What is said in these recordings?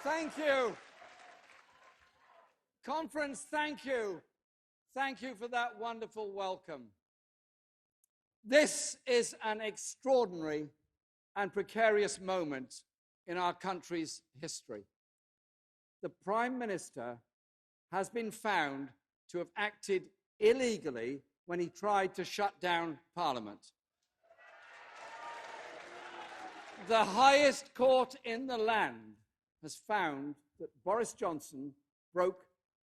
Thank you. Conference, thank you. Thank you for that wonderful welcome. This is an extraordinary and precarious moment in our country's history. The Prime Minister has been found to have acted illegally when he tried to shut down Parliament. The highest court in the land has found that Boris Johnson broke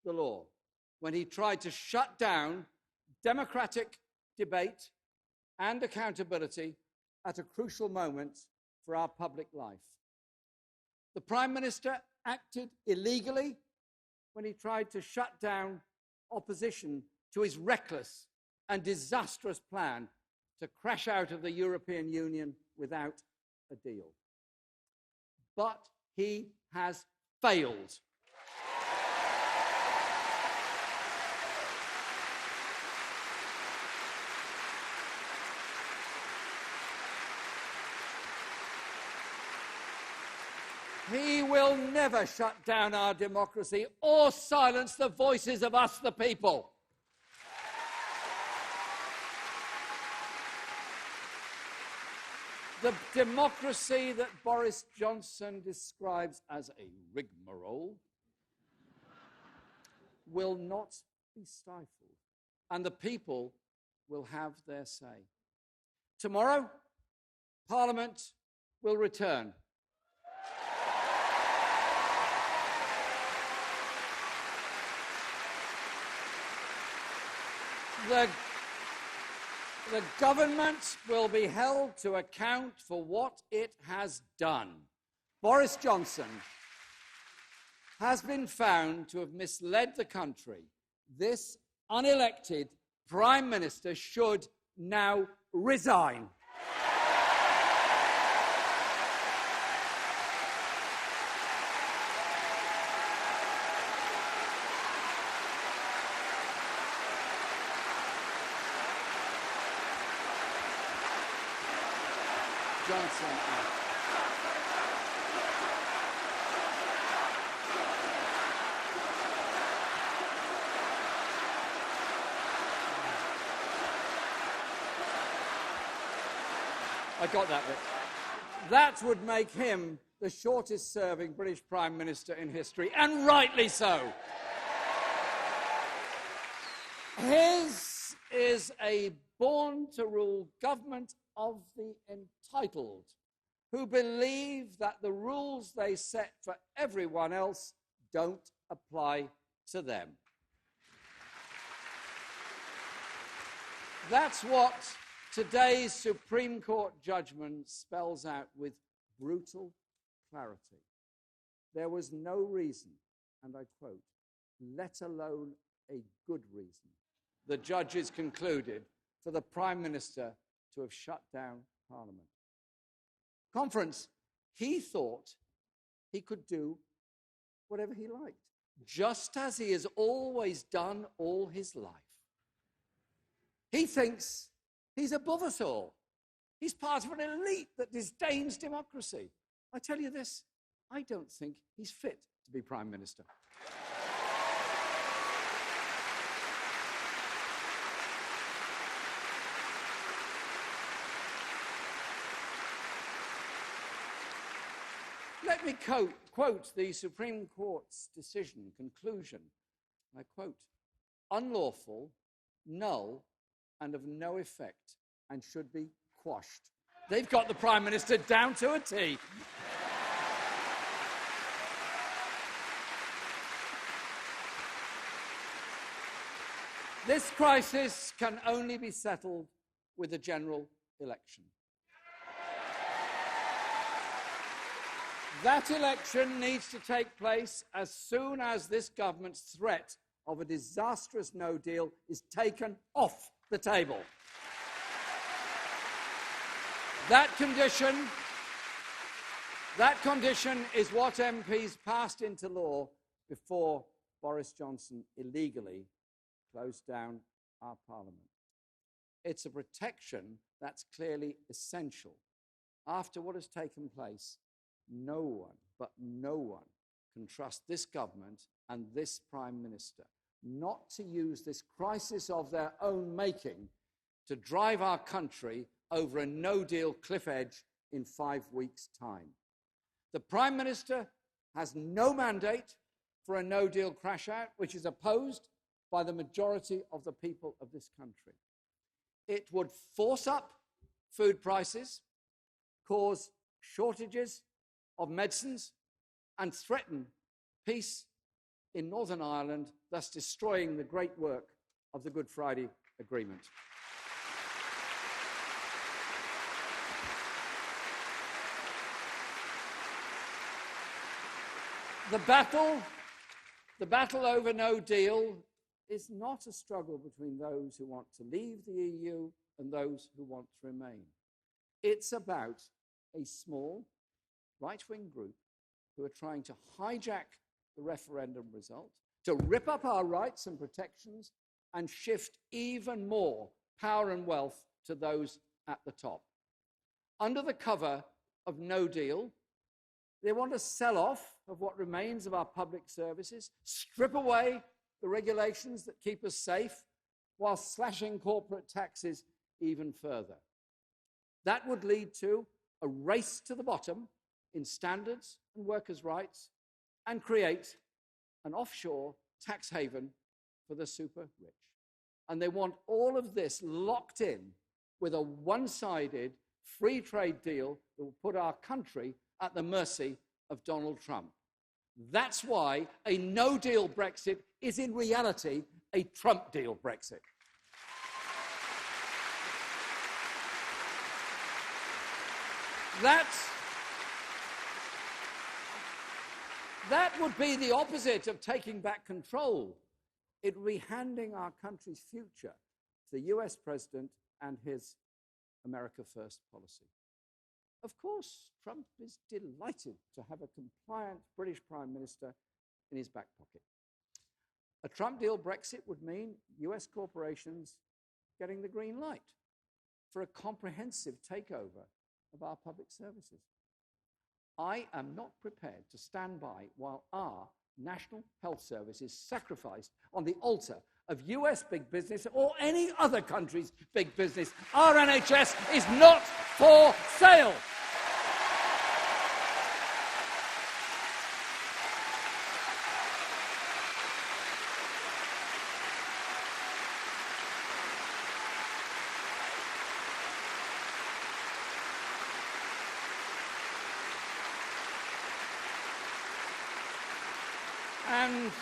the law when he tried to shut down democratic debate and accountability at a crucial moment for our public life. The Prime Minister acted illegally when he tried to shut down opposition to his reckless and disastrous plan to crash out of the European Union without a deal. But he has failed. He will never shut down our democracy or silence the voices of us, the people. The democracy that Boris Johnson describes as a rigmarole will not be stifled, and the people will have their say. Tomorrow, Parliament will return. The government will be held to account for what it has done. Boris Johnson has been found to have misled the country. This unelected Prime Minister should now resign. Johnson. I got that bit. That would make him the shortest serving British Prime Minister in history, and rightly so. His is a born-to-rule government of the entitled, who believe that the rules they set for everyone else don't apply to them. That's what today's Supreme Court judgment spells out with brutal clarity. There was no reason, and I quote, let alone a good reason, the judges concluded, for the Prime Minister to have shut down Parliament. Conference, he thought he could do whatever he liked, just as he has always done all his life. He thinks he's above us all. He's part of an elite that disdains democracy. I tell you this, I don't think he's fit to be Prime Minister. Let me quote the Supreme Court's decision, conclusion. I quote, unlawful, null, and of no effect, and should be quashed. They've got the Prime Minister down to a T. This crisis can only be settled with a general election. That election needs to take place as soon as this government's threat of a disastrous no deal is taken off the table. That condition is what MPs passed into law before Boris Johnson illegally closed down our Parliament. It's a protection that's clearly essential. After what has taken place, no one can trust this government and this Prime Minister not to use this crisis of their own making to drive our country over a no-deal cliff edge in 5 weeks' time. The Prime Minister has no mandate for a no-deal crash-out, which is opposed by the majority of the people of this country. It would force up food prices, cause shortages of medicines, and threaten peace in Northern Ireland, thus destroying the great work of the Good Friday Agreement. The battle over no deal is not a struggle between those who want to leave the EU and those who want to remain. It's about a small right-wing group who are trying to hijack the referendum result, to rip up our rights and protections and shift even more power and wealth to those at the top. Under the cover of no deal, they want to sell off of what remains of our public services, strip away the regulations that keep us safe, while slashing corporate taxes even further. That would lead to a race to the bottom in standards and workers' rights and create an offshore tax haven for the super rich. And they want all of this locked in with a one-sided free trade deal that will put our country at the mercy of Donald Trump. That's why a no-deal Brexit is in reality a Trump deal Brexit. That would be the opposite of taking back control. It would be handing our country's future to the US president and his America First policy. Of course, Trump is delighted to have a compliant British Prime Minister in his back pocket. A Trump deal Brexit would mean US corporations getting the green light for a comprehensive takeover of our public services. I am not prepared to stand by while our National Health Service is sacrificed on the altar of US big business or any other country's big business. Our NHS is not for sale. And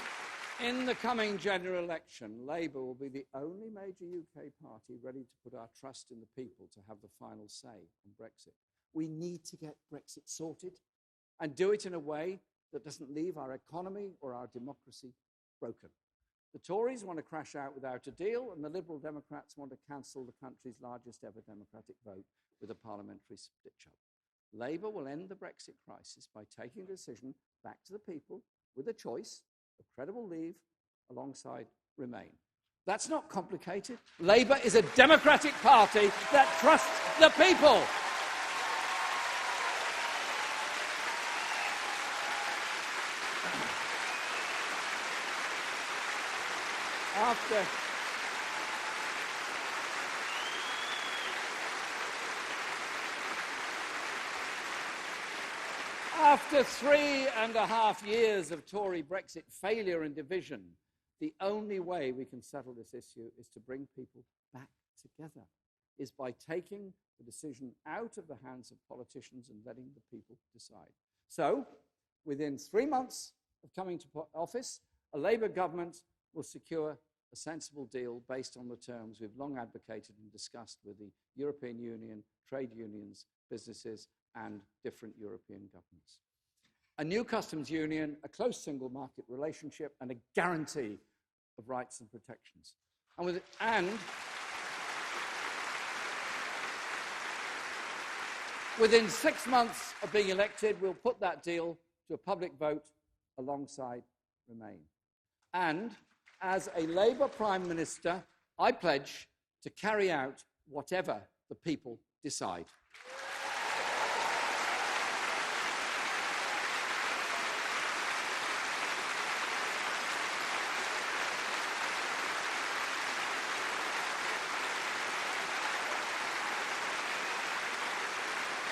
in the coming general election, Labour will be the only major UK party ready to put our trust in the people to have the final say on Brexit. We need to get Brexit sorted and do it in a way that doesn't leave our economy or our democracy broken. The Tories want to crash out without a deal, and the Liberal Democrats want to cancel the country's largest ever democratic vote with a parliamentary stitch-up. Labour will end the Brexit crisis by taking the decision back to the people with a choice of credible leave alongside remain. That's not complicated. Labour is a democratic party that trusts the people. After 3.5 years of Tory Brexit failure and division, the only way we can settle this issue is to bring people back together, is by taking the decision out of the hands of politicians and letting the people decide. So, within 3 months of coming to office, a Labour government will secure a sensible deal based on the terms we've long advocated and discussed with the European Union, trade unions, businesses, and different European governments. A new customs union, a close single market relationship, and a guarantee of rights and protections. And within 6 months of being elected, we'll put that deal to a public vote alongside Remain. And as a Labour Prime Minister, I pledge to carry out whatever the people decide.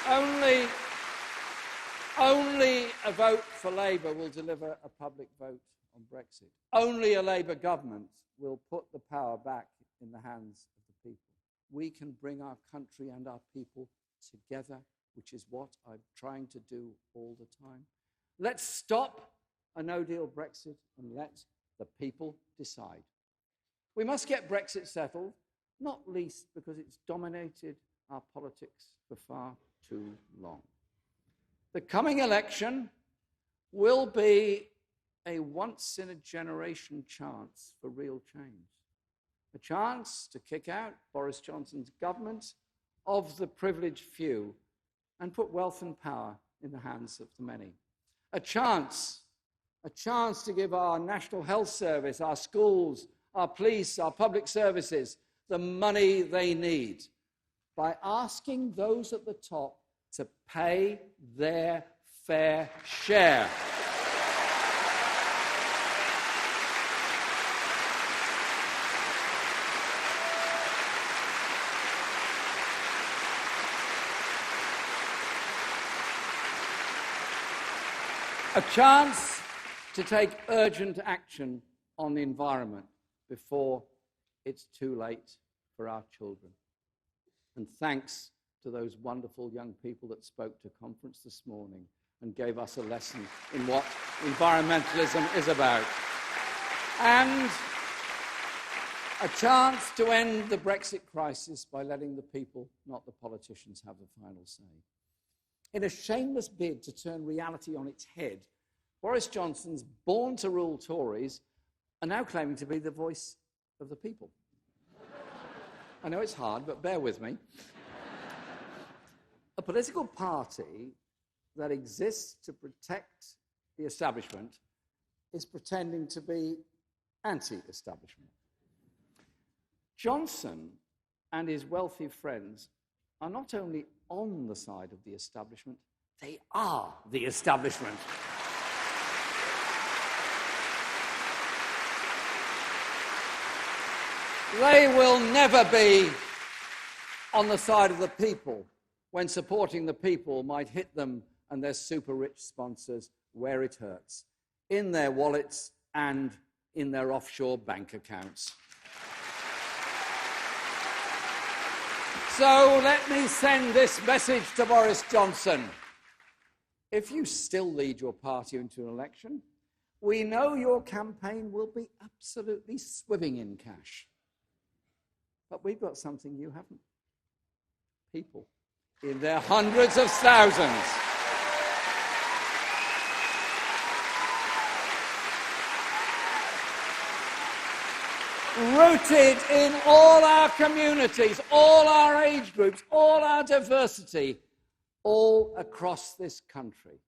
Only a vote for Labour will deliver a public vote on Brexit. Only a Labour government will put the power back in the hands of the people. We can bring our country and our people together, which is what I'm trying to do all the time. Let's stop a no-deal Brexit and let the people decide. We must get Brexit settled, not least because it's dominated our politics for far too long. The coming election will be a once-in-a-generation chance for real change. A chance to kick out Boris Johnson's government of the privileged few and put wealth and power in the hands of the many. A chance to give our National Health Service, our schools, our police, our public services the money they need by asking those at the top to pay their fair share. A chance to take urgent action on the environment before it's too late for our children. And thanks to those wonderful young people that spoke to conference this morning and gave us a lesson in what environmentalism is about. And a chance to end the Brexit crisis by letting the people, not the politicians, have the final say. In a shameless bid to turn reality on its head, Boris Johnson's born-to-rule Tories are now claiming to be the voice of the people. I know it's hard, but bear with me. A political party that exists to protect the establishment is pretending to be anti-establishment. Johnson and his wealthy friends are not only on the side of the establishment, they are the establishment. They will never be on the side of the people when supporting the people might hit them and their super-rich sponsors where it hurts, in their wallets and in their offshore bank accounts. So let me send this message to Boris Johnson. If you still lead your party into an election, we know your campaign will be absolutely swimming in cash. But we've got something you haven't. People, in their hundreds of thousands. Rooted in all our communities, all our age groups, all our diversity, all across this country.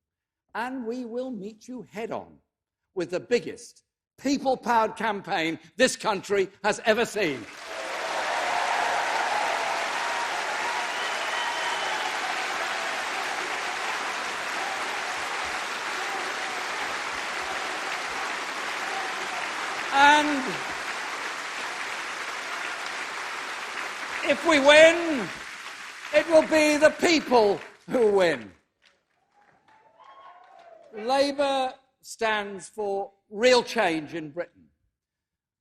And we will meet you head-on with the biggest people-powered campaign this country has ever seen. And if we win, it will be the people who win. Labour stands for real change in Britain.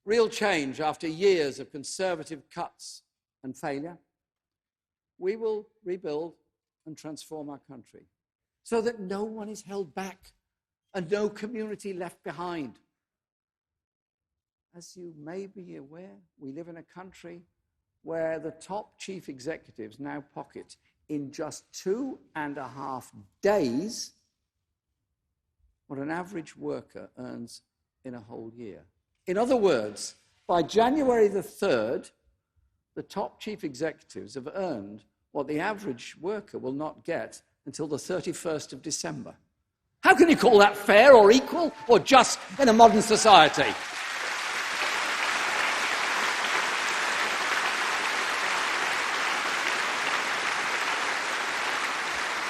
Real change after years of Conservative cuts and failure. We will rebuild and transform our country so that no one is held back and no community left behind. As you may be aware, we live in a country where the top chief executives now pocket in just 2.5 days what an average worker earns in a whole year. In other words, by January the 3rd, the top chief executives have earned what the average worker will not get until the 31st of December. How can you call that fair or equal or just in a modern society?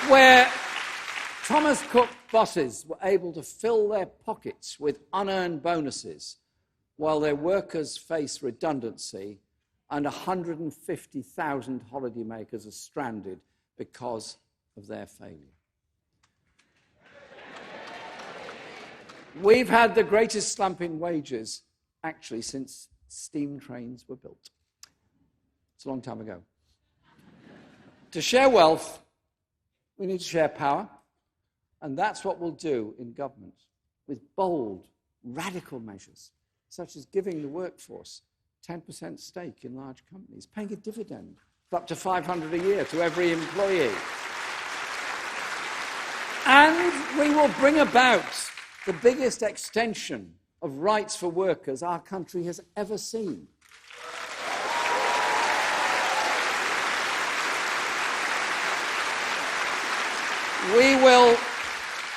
Where Thomas Cook bosses were able to fill their pockets with unearned bonuses while their workers face redundancy and 150,000 holidaymakers are stranded because of their failure. We've had the greatest slump in wages, actually, since steam trains were built. It's a long time ago. To share wealth, we need to share power, and that's what we'll do in government, with bold, radical measures, such as giving the workforce 10% stake in large companies, paying a dividend of up to $500 a year to every employee. And we will bring about the biggest extension of rights for workers our country has ever seen. We will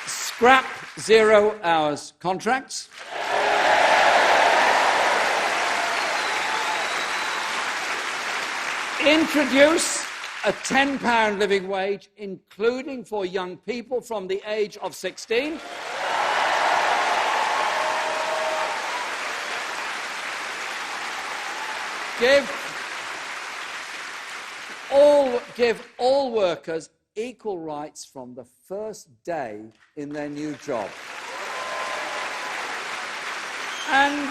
scrap 0 hours contracts. Introduce a £10 living wage, including for young people from the age of 16. Give all workers equal rights from the first day in their new job. And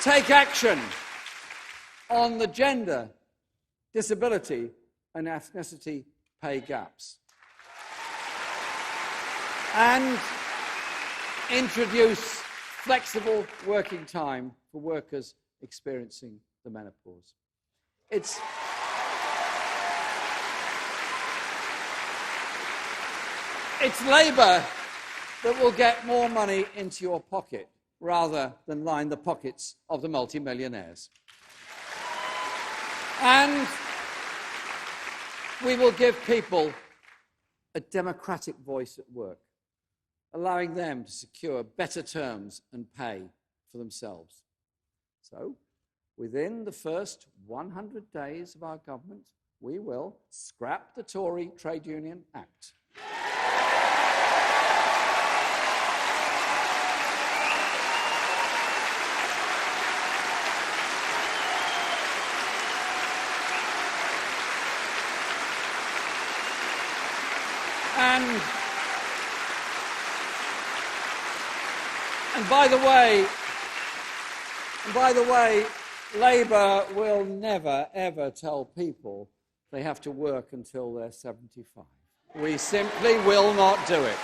take action on the gender, disability and ethnicity pay gaps. And introduce flexible working time for workers experiencing the menopause. It's Labour that will get more money into your pocket rather than line the pockets of the multimillionaires. And we will give people a democratic voice at work, allowing them to secure better terms and pay for themselves. So, within the first 100 days of our government, we will scrap the Tory Trade Union Act. And by the way, Labour will never, ever tell people they have to work until they're 75. We simply will not do it.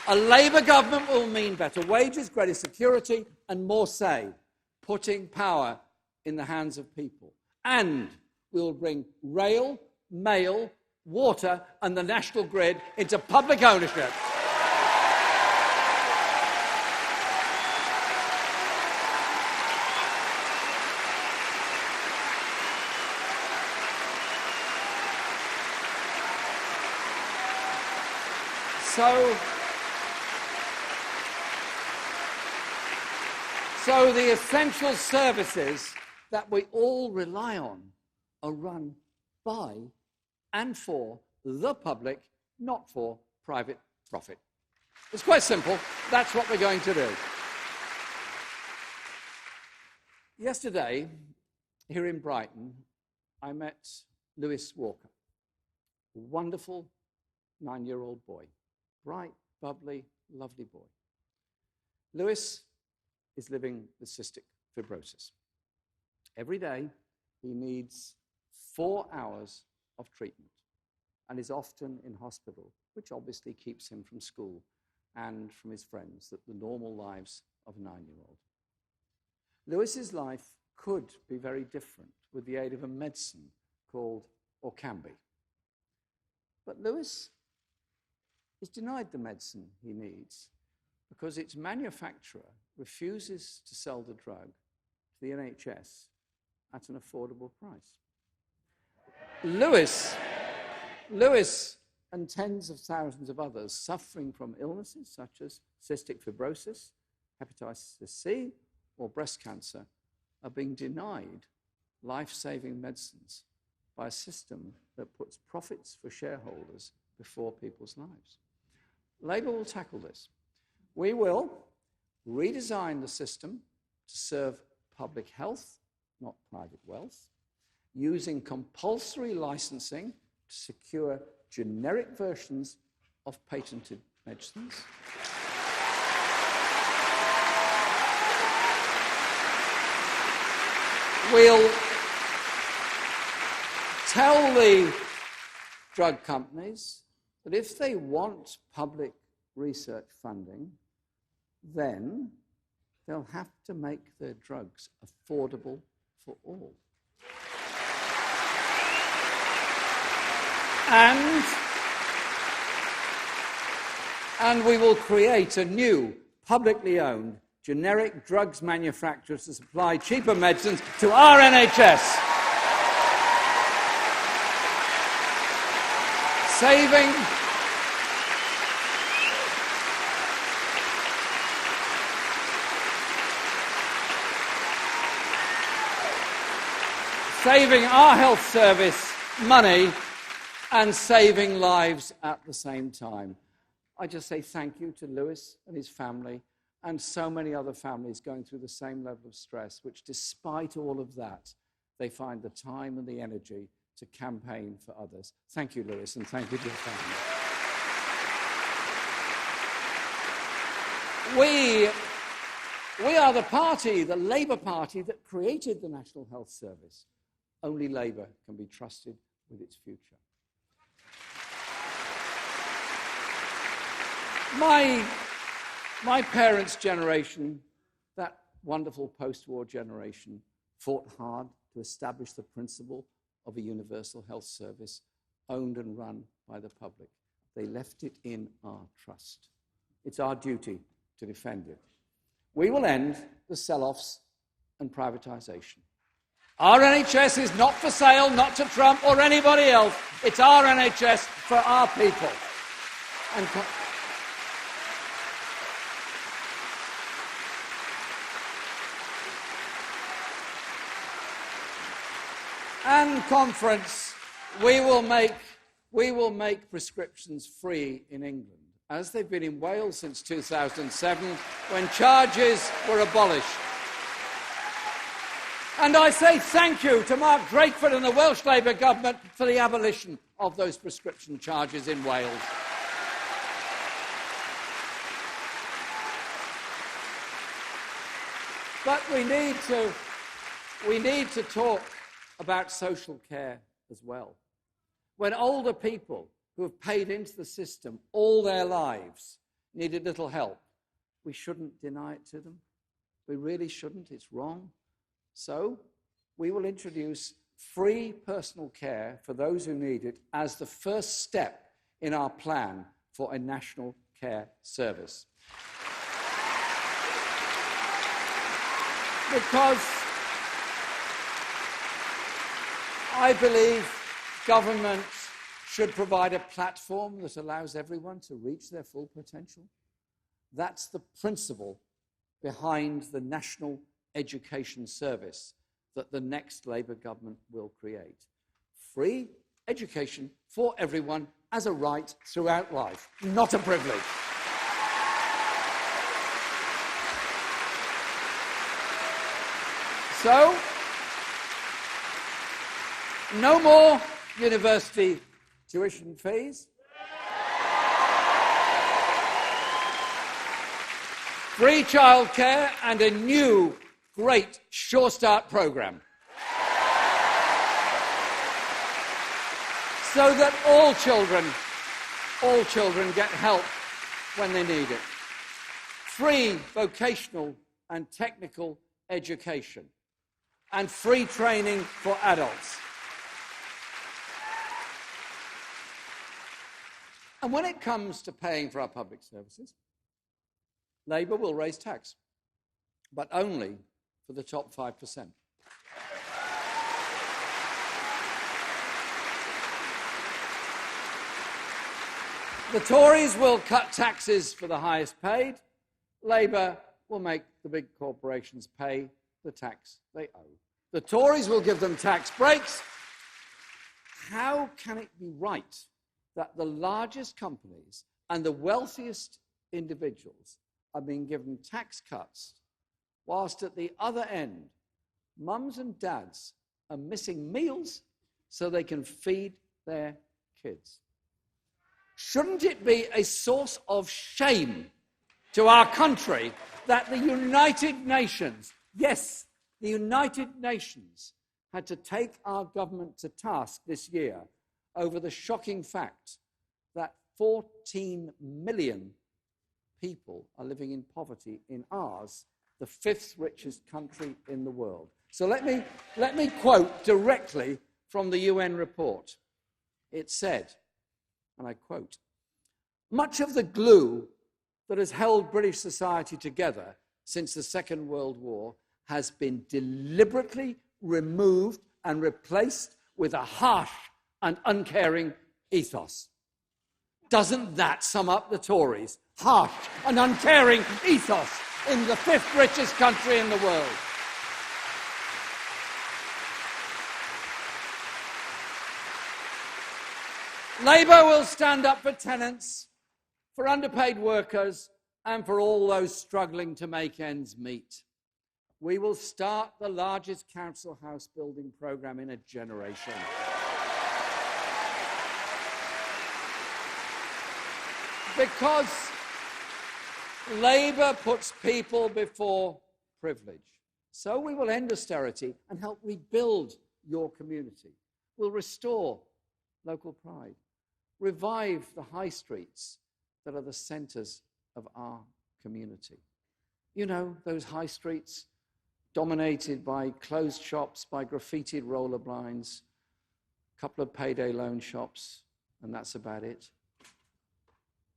A Labour government will mean better wages, greater security, and more say, putting power in the hands of people. And we will bring rail, mail, water, and the national grid into public ownership. So the essential services that we all rely on are run by and for the public, not for private profit. It's quite simple. That's what we're going to do. Yesterday, here in Brighton, I met Lewis Walker, a wonderful 9-year-old boy. Bright, bubbly, lovely boy. Lewis is living with cystic fibrosis. Every day, he needs 4 hours of treatment and is often in hospital, which obviously keeps him from school and from his friends, the normal lives of a 9-year-old. Lewis's life could be very different with the aid of a medicine called Orkambi. But Lewis is denied the medicine he needs because its manufacturer refuses to sell the drug to the NHS at an affordable price. Lewis and tens of thousands of others suffering from illnesses such as cystic fibrosis, hepatitis C, or breast cancer are being denied life-saving medicines by a system that puts profits for shareholders before people's lives. Labour will tackle this. We will redesign the system to serve public health, not private wealth, using compulsory licensing to secure generic versions of patented medicines. We'll tell the drug companies that if they want public research funding, then they'll have to make their drugs affordable for all. And we will create a new, publicly owned, generic drugs manufacturer to supply cheaper medicines to our NHS, saving our health service money and saving lives at the same time. I just say thank you to Lewis and his family and so many other families going through the same level of stress, which despite all of that, they find the time and the energy to campaign for others. Thank you, Lewis, and thank you to your family. We are the party, the Labour Party, that created the National Health Service. Only Labour can be trusted with its future. My parents' generation, that wonderful post-war generation, fought hard to establish the principle of a universal health service owned and run by the public. They left it in our trust. It's our duty to defend it. We will end the sell-offs and privatisation. Our NHS is not for sale, not to Trump or anybody else. It's our NHS for our people. And conference, we will make prescriptions free in England, as they've been in Wales since 2007, when charges were abolished. And I say thank you to Mark Drakeford and the Welsh Labour government for the abolition of those prescription charges in Wales. But we need to talk about social care as well. When older people who have paid into the system all their lives needed little help, we shouldn't deny it to them. We really shouldn't. It's wrong. So we will introduce free personal care for those who need it as the first step in our plan for a national care service. Because I believe government should provide a platform that allows everyone to reach their full potential. That's the principle behind the National Education Service that the next Labour government will create. Free education for everyone as a right throughout life, not a privilege. So, no more university tuition fees. Free childcare and a new great Sure Start programme. So that all children get help when they need it. Free vocational and technical education and free training for adults. And when it comes to paying for our public services, Labour will raise tax, but only for the top 5%. The Tories will cut taxes for the highest paid. Labour will make the big corporations pay the tax they owe. The Tories will give them tax breaks. How can it be right that the largest companies and the wealthiest individuals are being given tax cuts, whilst at the other end, mums and dads are missing meals so they can feed their kids. Shouldn't it be a source of shame to our country that the United Nations, yes, the United Nations, had to take our government to task this year over the shocking fact that 14 million people are living in poverty in ours, the fifth richest country in the world. So let me quote directly from the UN report. It said, and I quote, "Much of the glue that has held British society together since the Second World War has been deliberately removed and replaced with a harsh and uncaring ethos." Doesn't that sum up the Tories? Harsh and uncaring ethos in the fifth richest country in the world. Labour will stand up for tenants, for underpaid workers, and for all those struggling to make ends meet. We will start the largest council house building programme in a generation. Because Labour puts people before privilege. So we will end austerity and help rebuild your community. We'll restore local pride, revive the high streets that are the centres of our community. You know, those high streets dominated by closed shops, by graffitied roller blinds, a couple of payday loan shops, and that's about it.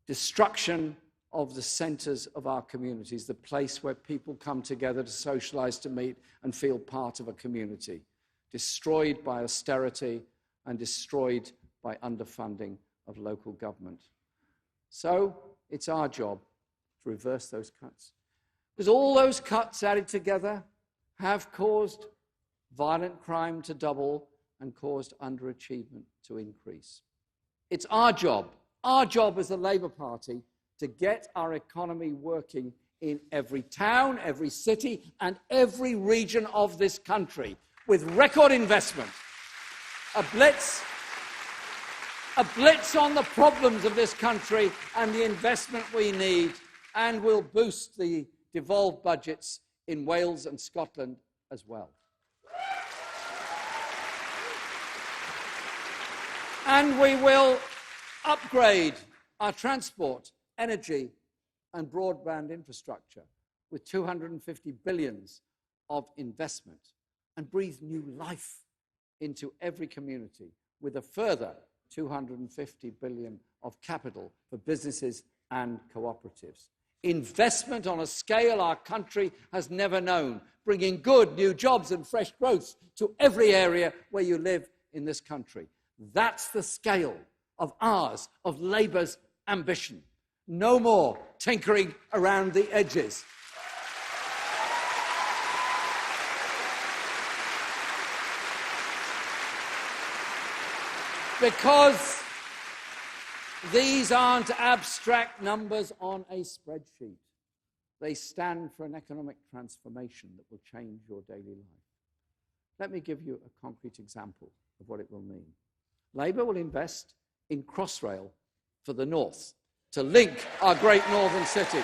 Destruction of the centres of our communities, the place where people come together to socialise, to meet and feel part of a community. Destroyed by austerity and destroyed by underfunding of local government. So it's our job to reverse those cuts. Because all those cuts added together have caused violent crime to double and caused underachievement to increase. It's our job as the Labour Party, to get our economy working in every town, every city, and every region of this country, with record investment. A blitz on the problems of this country and the investment we need, and will boost the devolved budgets in Wales and Scotland as well. And we will upgrade our transport, energy and broadband infrastructure with 250 billion of investment, and breathe new life into every community with a further 250 billion of capital for businesses and cooperatives. Investment on a scale our country has never known, bringing good new jobs and fresh growth to every area where you live in this country. That's the scale of ours, of Labour's ambition. No more tinkering around the edges. Because these aren't abstract numbers on a spreadsheet. They stand for an economic transformation that will change your daily life. Let me give you a concrete example of what it will mean. Labour will invest in Crossrail for the north to link our great northern cities.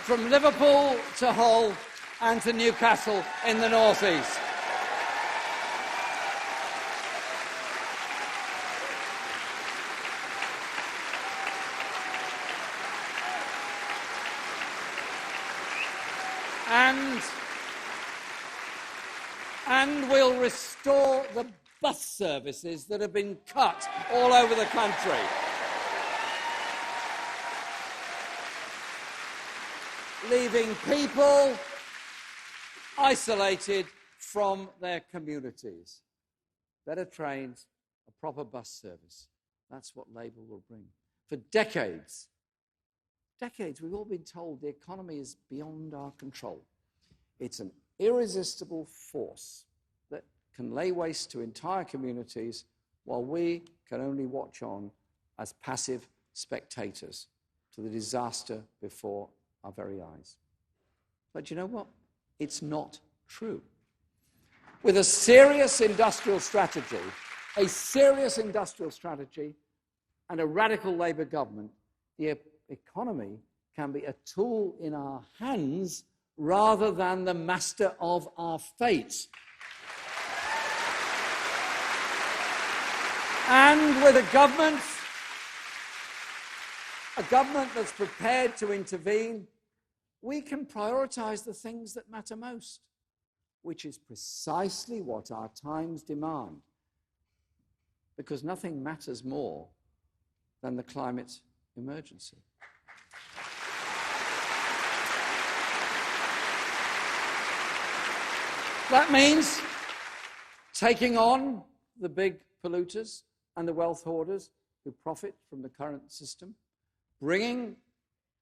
From Liverpool to Hull and to Newcastle in the northeast. And we'll restore the bus services that have been cut all over the country. Leaving people isolated from their communities. Better trains, a proper bus service. That's what Labour will bring. For decades, we've all been told the economy is beyond our control. It's an irresistible force that can lay waste to entire communities while we can only watch on as passive spectators to the disaster before our very eyes. But you know what? It's not true. With a serious industrial strategy and a radical Labour government, the economy can be a tool in our hands rather than the master of our fate. And with a government that's prepared to intervene, we can prioritise the things that matter most, which is precisely what our times demand, because nothing matters more than the climate emergency. That means taking on the big polluters and the wealth hoarders who profit from the current system. Bringing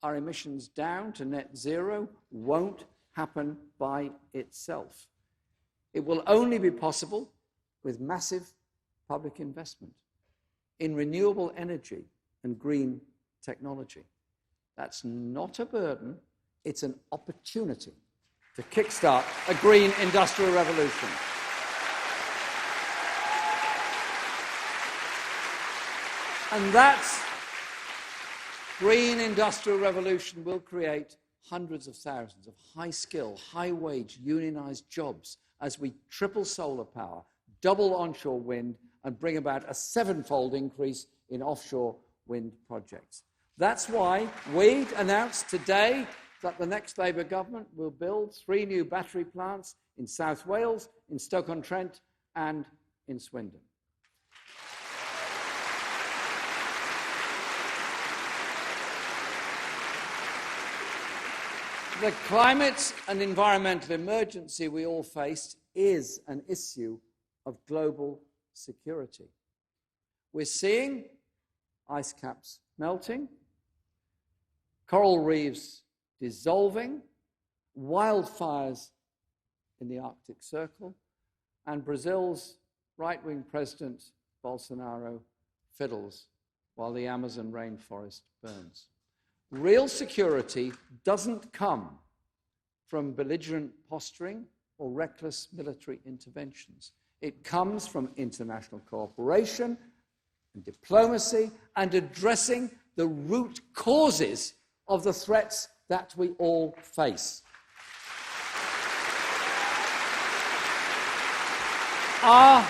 our emissions down to net zero won't happen by itself. It will only be possible with massive public investment in renewable energy and green technology. That's not a burden, it's an opportunity to kickstart a green industrial revolution. And that green industrial revolution will create hundreds of thousands of high-skill, high-wage, unionised jobs as we triple solar power, double onshore wind, and bring about a 7-fold increase in offshore wind projects. That's why we announced today that the next Labour government will build 3 new battery plants in South Wales, in Stoke-on-Trent, and in Swindon. The climate and environmental emergency we all face is an issue of global security. We're seeing ice caps melting, coral reefs dissolving, wildfires in the Arctic Circle, and Brazil's right-wing president, Bolsonaro, fiddles while the Amazon rainforest burns. Real security doesn't come from belligerent posturing or reckless military interventions. It comes from international cooperation and diplomacy and addressing the root causes of the threats that we all face. Our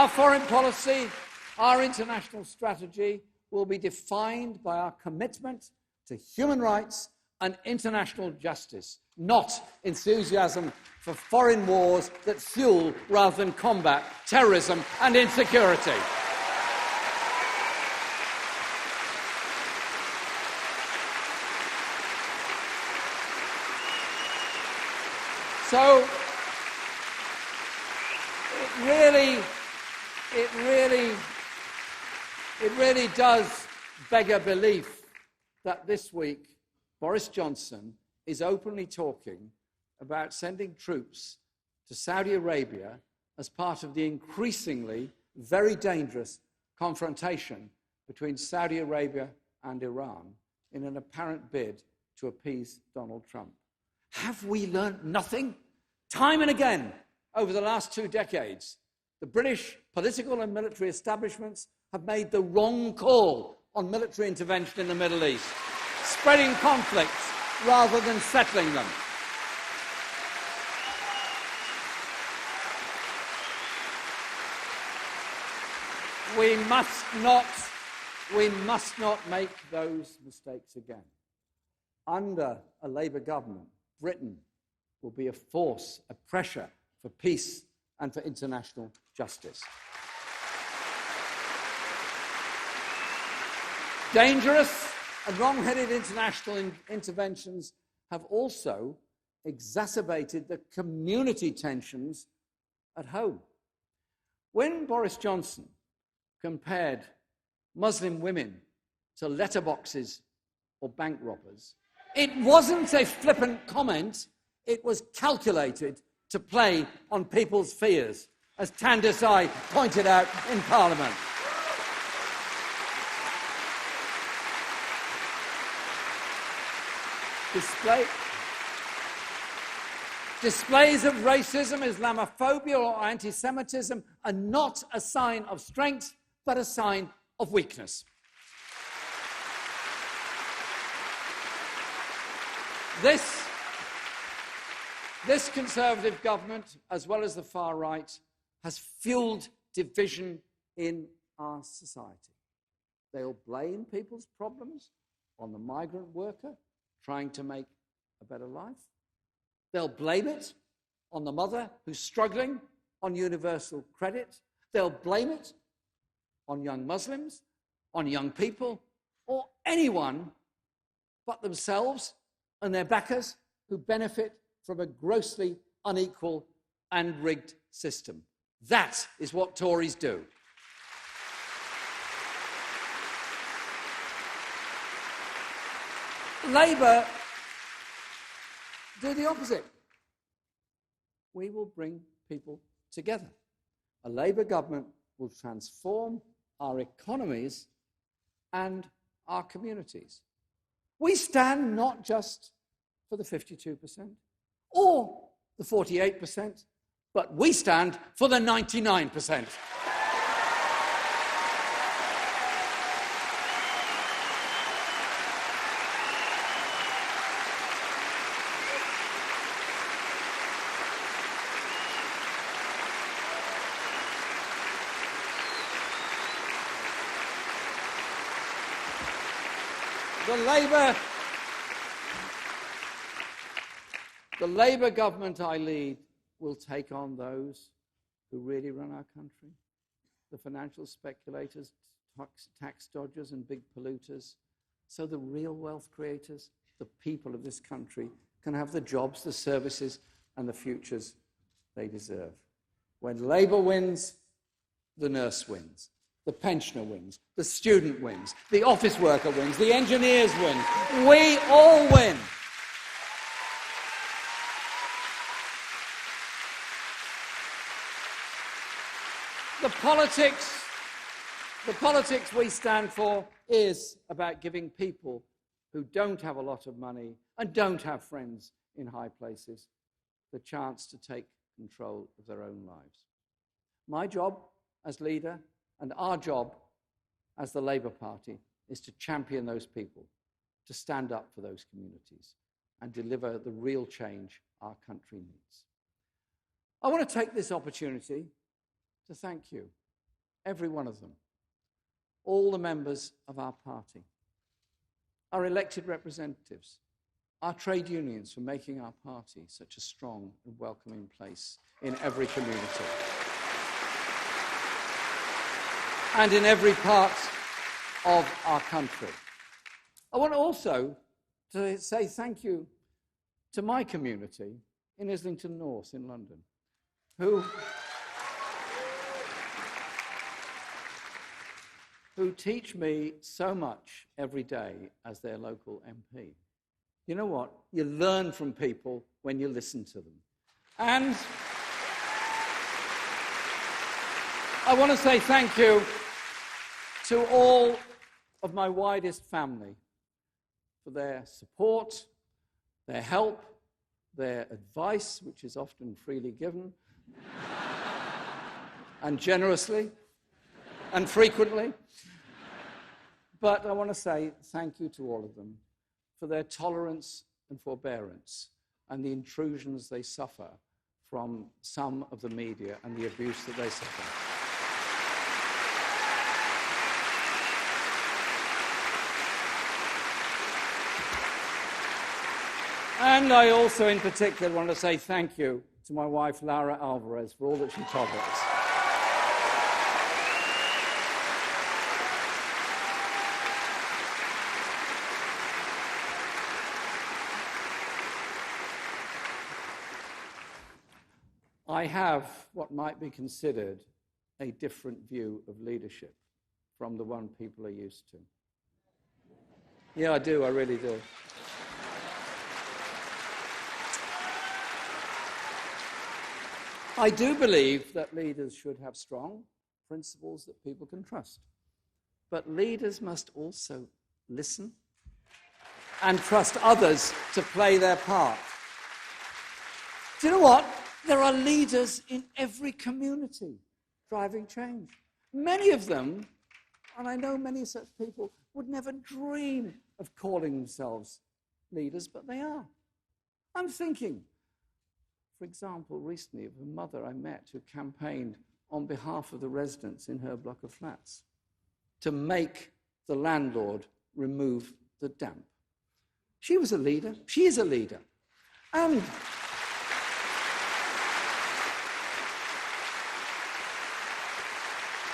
foreign policy, our international strategy will be defined by our commitment to human rights and international justice, not enthusiasm for foreign wars that fuel rather than combat terrorism and insecurity. So it really does beg a belief that this week Boris Johnson is openly talking about sending troops to Saudi Arabia as part of the increasingly very dangerous confrontation between Saudi Arabia and Iran in an apparent bid to appease Donald Trump. Have we learnt nothing? Time and again, over the last 2 decades, the British political and military establishments have made the wrong call on military intervention in the Middle East, spreading conflicts rather than settling them. We must not make those mistakes again. Under a Labour government, Britain will be a force, a pressure for peace and for international justice. Dangerous and wrong-headed international interventions have also exacerbated the community tensions at home. When Boris Johnson compared Muslim women to letterboxes or bank robbers, it wasn't a flippant comment, it was calculated to play on people's fears, as Tandisai pointed out in Parliament. Displays of racism, Islamophobia or anti-Semitism are not a sign of strength, but a sign of weakness. This Conservative government, as well as the far right, has fuelled division in our society. They'll blame people's problems on the migrant worker trying to make a better life. They'll blame it on the mother who's struggling on universal credit. They'll blame it on young Muslims, on young people, or anyone but themselves and their backers who benefit from a grossly unequal and rigged system. That is what Tories do. Labour do the opposite. We will bring people together. A Labour government will transform our economies and our communities. We stand not just for the 52% or the 48%, but we stand for the 99%. The Labour government I lead will take on those who really run our country, the financial speculators, tax dodgers and big polluters, so the real wealth creators, the people of this country, can have the jobs, the services and the futures they deserve. When Labour wins, the nurse wins. The pensioner wins, the student wins, the office worker wins, the engineers win. We all win. The politics we stand for is about giving people who don't have a lot of money and don't have friends in high places the chance to take control of their own lives. My job as leader and our job as the Labour Party is to champion those people, to stand up for those communities and deliver the real change our country needs. I want to take this opportunity to thank you, every one of them, all the members of our party, our elected representatives, our trade unions for making our party such a strong and welcoming place in every community and in every part of our country. I want also to say thank you to my community in Islington North in London, who teach me so much every day as their local MP. You know what? You learn from people when you listen to them. And I want to say thank you to all of my widest family for their support, their help, their advice, which is often freely given, and generously, and frequently. But I want to say thank you to all of them for their tolerance and forbearance and the intrusions they suffer from some of the media and the abuse that they suffer. And I also, in particular, want to say thank you to my wife, Laura Alvarez, for all that she taught us. I have what might be considered a different view of leadership from the one people are used to. Yeah, I do, I really do. I do believe that leaders should have strong principles that people can trust. But leaders must also listen and trust others to play their part. Do you know what? There are leaders in every community driving change. Many of them, and I know many such people, would never dream of calling themselves leaders, but they are. I'm thinking, for example, recently of a mother I met who campaigned on behalf of the residents in her block of flats to make the landlord remove the damp. She was a leader. She is a leader. And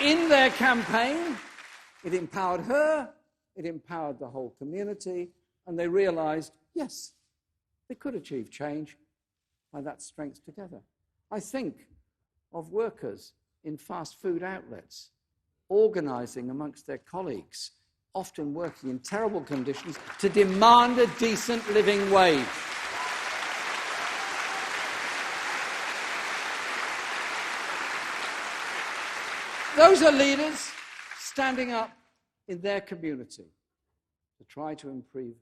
in their campaign, it empowered her, it empowered the whole community, and they realized, yes, they could achieve change by that strength together. I think of workers in fast food outlets organizing amongst their colleagues, often working in terrible conditions, to demand a decent living wage. Those are leaders standing up in their community to try to improve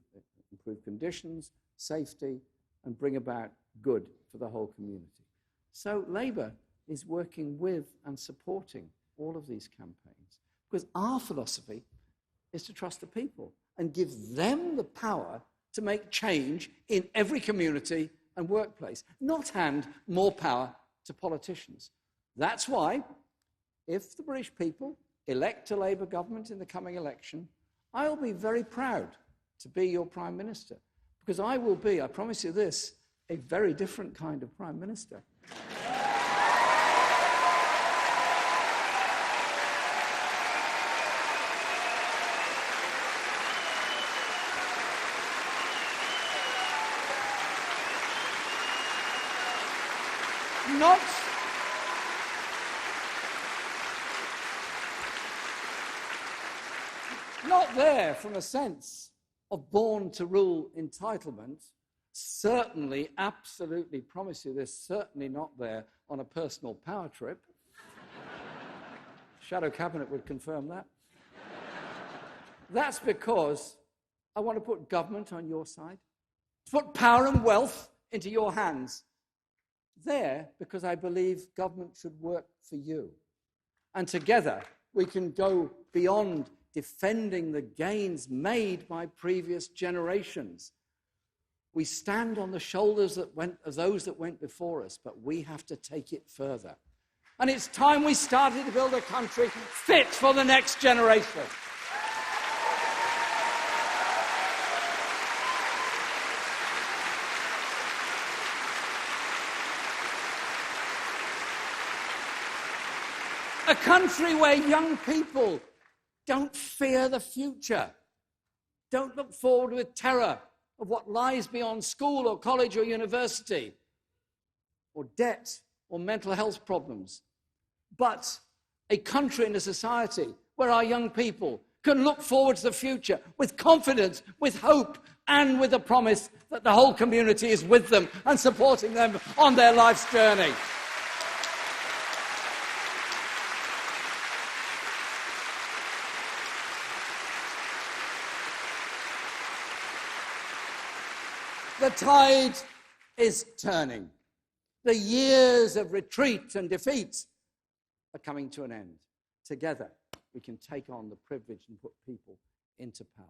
conditions, safety, and bring about good for the whole community. So Labour is working with and supporting all of these campaigns, because our philosophy is to trust the people and give them the power to make change in every community and workplace, not hand more power to politicians. That's why, if the British people elect a Labour government in the coming election, I'll be very proud to be your Prime Minister, because I will be, I promise you this, a very different kind of Prime Minister. Not there from a sense of born-to-rule entitlement, certainly, absolutely, promise you this, certainly not there on a personal power trip. Shadow Cabinet would confirm that. That's because I want to put government on your side, to put power and wealth into your hands. There, because I believe government should work for you. And together, we can go beyond defending the gains made by previous generations. We stand on the shoulders of those that went before us, but we have to take it further. And it's time we started to build a country fit for the next generation. A country where young people don't fear the future, don't look forward with terror of what lies beyond school or college or university, or debt or mental health problems, but a country and a society where our young people can look forward to the future with confidence, with hope, and with the promise that the whole community is with them and supporting them on their life's journey. The tide is turning. The years of retreat and defeat are coming to an end. Together, we can take on the privilege and put people into power.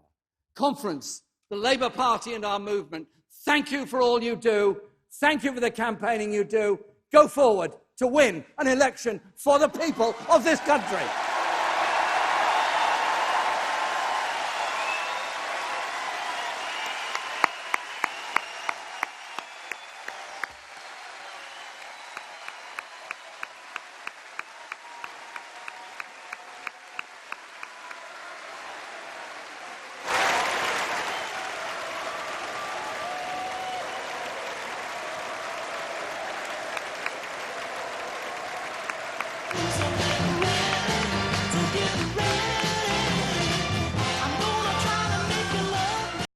Conference, the Labour Party and our movement, thank you for all you do. Thank you for the campaigning you do. Go forward to win an election for the people of this country. Please